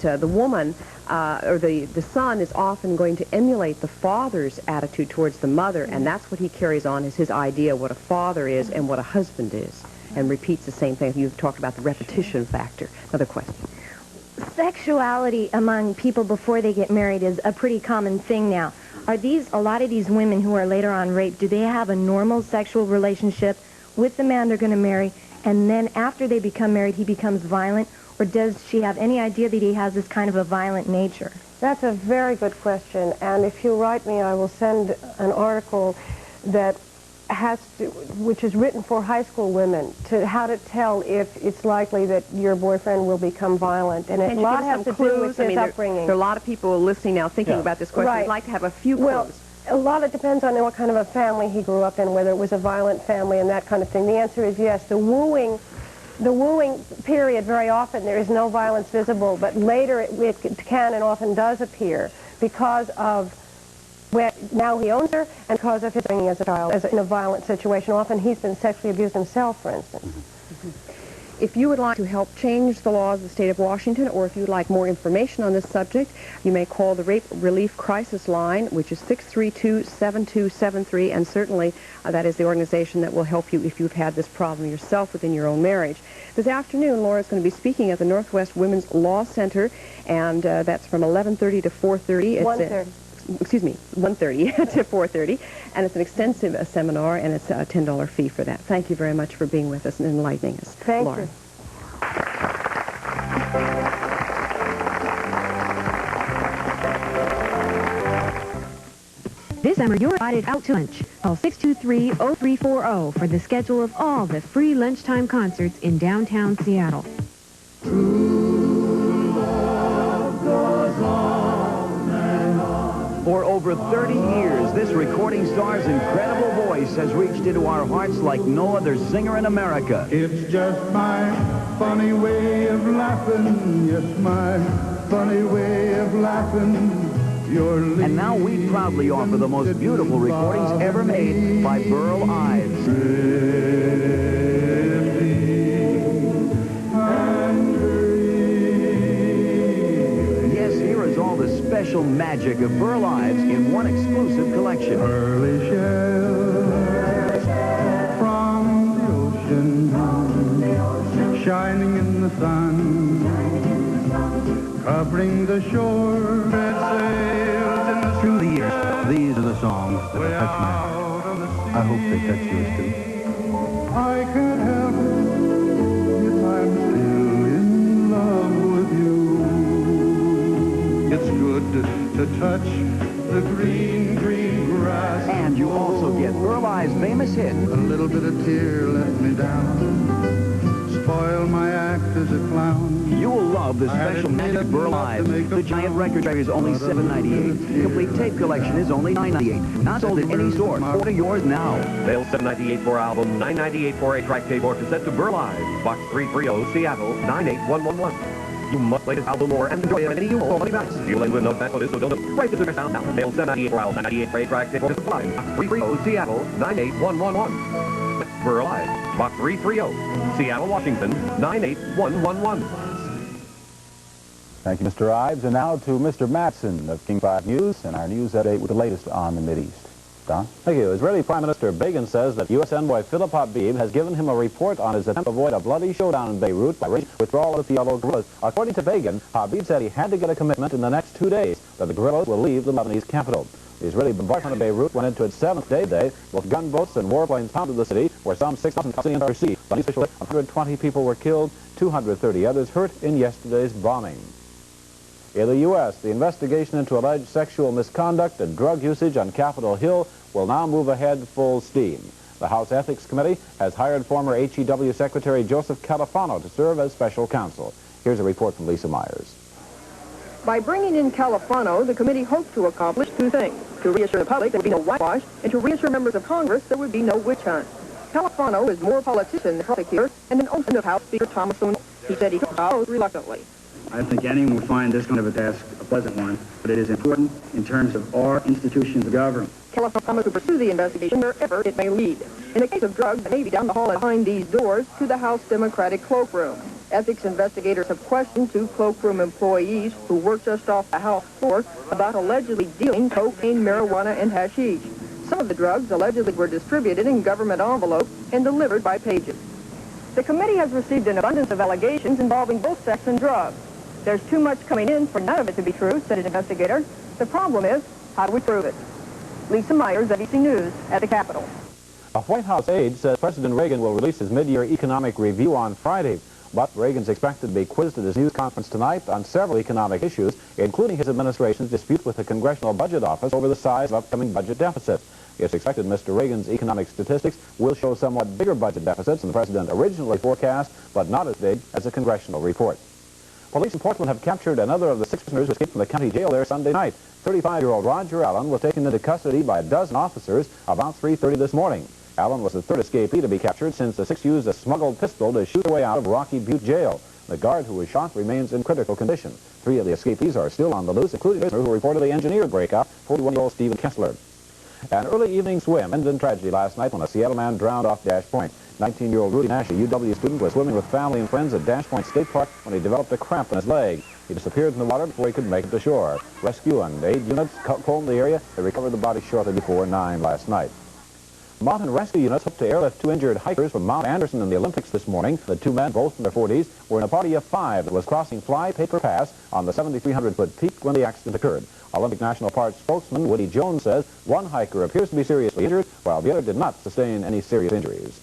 the woman or the son is often going to emulate the father's attitude towards the mother, and that's what he carries on, is his idea what a father is and what a husband is, and repeats the same thing. You've talked about the repetition factor. Another question. Sexuality among people before they get married is a pretty common thing now. Are a lot of these women who are later on raped, do they have a normal sexual relationship with the man they're going to marry, and then after they become married he becomes violent, or does she have any idea that he has this kind of a violent nature? That's a very good question, and if you write me, I will send an article that which is written for high school women, to how to tell if it's likely that your boyfriend will become violent. And a lot has to do with his upbringing. There are a lot of people listening now thinking about this question. Right. I'd like to have a few clues. Well, a lot of it depends on what kind of a family he grew up in, whether it was a violent family and that kind of thing. The answer is yes. The wooing period, very often there is no violence visible, but later it can and often does appear because of now he owns her, and because of his bringing as a child, in a violent situation. Often he's been sexually abused himself, for instance. If you would like to help change the laws of the state of Washington, or if you would like more information on this subject, you may call the Rape Relief Crisis Line, which is 632-7273, and certainly that is the organization that will help you if you've had this problem yourself within your own marriage. This afternoon, Laura's going to be speaking at the Northwest Women's Law Center, and that's from 11:30 to 4:30. 1:30. Excuse me, 1:30 to 4:30, and it's an extensive seminar, and it's a $10 fee for that. Thank you very much for being with us and enlightening us. Thank Laura. you. This summer, you're invited out to lunch. Call 623-0340 for the schedule of all the free lunchtime concerts in downtown Seattle. For over 30 years, this recording star's incredible voice has reached into our hearts like no other singer in America. It's just my funny way of laughing, yes, my funny way of laughing. And now we proudly offer the most beautiful recordings ever made by Burl Ives. Special magic of Burl Ives in one exclusive collection. Pearly shells from the ocean, shining in the sun, covering the shore, red sails in the... Through the years, these are the songs that have touched my heart. I hope they touch yours too. I can't help it if I'm still in love with you. It's good to touch the green, green grass. And you also get Burl Ives' famous hit. A little bit of tear let me down, spoil my act as a clown. You will love the special magic Burl Ives. The giant record player is only $7.98. Complete tape collection is only $9.98. Not sold at any store. Order yours now. Mail $7.98 for album, $9.98 for a track tape or cassette to Burl Ives, Box 330, Seattle, 98111. You must play this album more and enjoy it any you owe money back. You live with no back for this, so don't write the sound now. Mail $7.98 for album, $9.98 for a track tape or cassette. 330, Seattle, 98111. Burl Ives, Box 330, Seattle, Washington, 98111. Thank you, Mr. Ives. And now to Mr. Matson of King 5 News and our news update with the latest on the Mideast. Don? Thank you. Israeli Prime Minister Begin says that U.S. envoy Philip Habib has given him a report on his attempt to avoid a bloody showdown in Beirut by withdrawal of the PLO guerrillas. According to Begin, Habib said he had to get a commitment in the next 2 days that the guerrillas will leave the Lebanese capital. The Israeli bombardment of Beirut went into its 7th day today, with gunboats and warplanes pounded the city, where some 6,000 Palestinians are sea. Lebanese officials say 120 people were killed, 230 others hurt in yesterday's bombing. In the U.S., the investigation into alleged sexual misconduct and drug usage on Capitol Hill will now move ahead full steam. The House Ethics Committee has hired former HEW Secretary Joseph Califano to serve as special counsel. Here's a report from Lisa Myers. By bringing in Califano, the committee hoped to accomplish two things: to reassure the public there would be no whitewash, and to reassure members of Congress there would be no witch hunt. Califano is more politician than prosecutor and an open of House Speaker Thomas O'Neill. He said he took the oath reluctantly. I don't think anyone will find this kind of a task a pleasant one, but it is important in terms of our institutions of government. Califano promised to pursue the investigation wherever it may lead. In the case of drugs, it may be down the hall and behind these doors to the House Democratic cloakroom. Ethics investigators have questioned 2 cloakroom employees who worked just off the house floor about allegedly dealing cocaine, marijuana, and hashish. Some of the drugs allegedly were distributed in government envelopes and delivered by pages. The committee has received an abundance of allegations involving both sex and drugs. There's too much coming in for none of it to be true, said an investigator. The problem is, how do we prove it? Lisa Myers, ABC News, at the Capitol. A White House aide says President Reagan will release his mid-year economic review on Friday. But Reagan's expected to be quizzed at his news conference tonight on several economic issues, including his administration's dispute with the Congressional Budget Office over the size of upcoming budget deficits. It's expected Mr. Reagan's economic statistics will show somewhat bigger budget deficits than the president originally forecast, but not as big as a congressional report. Police in Portland have captured another of the 6 prisoners who escaped from the county jail there Sunday night. 35-year-old Roger Allen was taken into custody by a dozen officers about 3:30 this morning. Allen was the 3rd escapee to be captured since the 6 used a smuggled pistol to shoot their way out of Rocky Butte Jail. The guard who was shot remains in critical condition. 3 of the escapees are still on the loose, including the prisoner who reportedly engineered breakout, 41-year-old Stephen Kessler. An early evening swim ended in tragedy last night when a Seattle man drowned off Dash Point. 19-year-old Rudy Nash, a UW student, was swimming with family and friends at Dash Point State Park when he developed a cramp in his leg. He disappeared in the water before he could make it to shore. Rescue and aid units combed the area. They recovered the body shortly before 9 last night. Mountain rescue units hooked to airlift 2 injured hikers from Mount Anderson in the Olympics this morning. The 2 men, both in their 40s, were in a party of 5 that was crossing Fly Paper Pass on the 7,300-foot peak when the accident occurred. Olympic National Park spokesman Woody Jones says one hiker appears to be seriously injured, while the other did not sustain any serious injuries.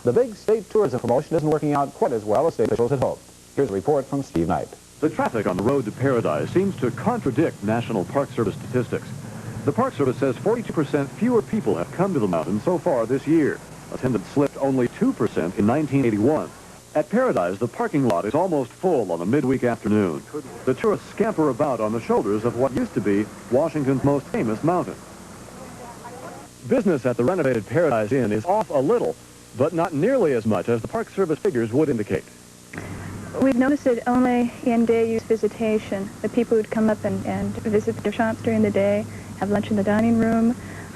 The big state tourism promotion isn't working out quite as well as state officials had hoped. Here's a report from Steve Knight. The traffic on the road to Paradise seems to contradict National Park Service statistics. The Park Service says 42% fewer people have come to the mountain so far this year. Attendance slipped only 2% in 1981. At Paradise, the parking lot is almost full on a midweek afternoon. The tourists scamper about on the shoulders of what used to be Washington's most famous mountain. Business at the renovated Paradise Inn is off a little, but not nearly as much as the Park Service figures would indicate. We've noticed it only in day-use visitation. The people who'd come up and visit their shops during the day, have lunch in the dining room,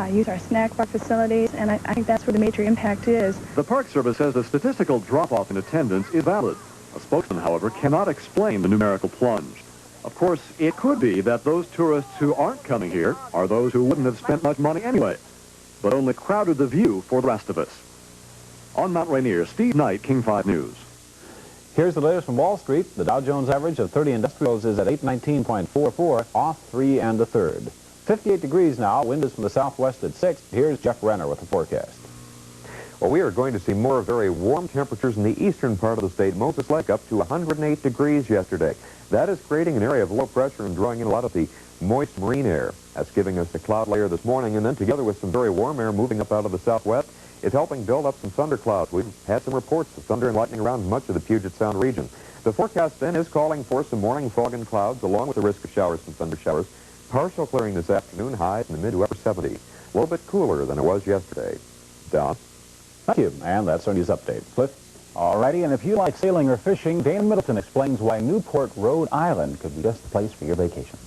use our snack bar facilities, and I think that's where the major impact is. The Park Service says the statistical drop-off in attendance is valid. A spokesman, however, cannot explain the numerical plunge. Of course, it could be that those tourists who aren't coming here are those who wouldn't have spent much money anyway, but only crowded the view for the rest of us. On Mount Rainier, Steve Knight, King 5 News. Here's the latest from Wall Street. The Dow Jones average of 30 industrials is at 819.44, off 3 1/3. 58 degrees now. Wind is from the southwest at 6. Here's Jeff Renner with the forecast. Well, we are going to see more very warm temperatures in the eastern part of the state. Moses Lake up to 108 degrees yesterday. That is creating an area of low pressure and drawing in a lot of the moist marine air. That's giving us the cloud layer this morning, and then together with some very warm air moving up out of the southwest, it's helping build up some thunderclouds. We've had some reports of thunder and lightning around much of the Puget Sound region. The forecast then is calling for some morning fog and clouds, along with the risk of showers and thunder showers. Partial clearing this afternoon, highs in the mid to upper 70s. A little bit cooler than it was yesterday. Don? Thank you. And that's our news update. Cliff? All righty, and if you like sailing or fishing, Dana Middleton explains why Newport, Rhode Island could be just the place for your vacation.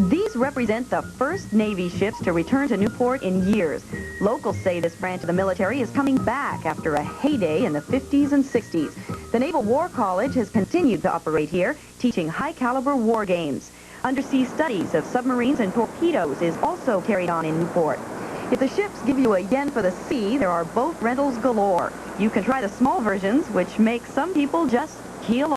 These represent the first Navy ships to return to Newport in years. Locals say this branch of the military is coming back after a heyday in the 50s and 60s. The Naval War College has continued to operate here, teaching high-caliber war games. Undersea studies of submarines and torpedoes is also carried on in Newport. If the ships give you a yen for the sea, there are boat rentals galore. You can try the small versions, which make some people just keel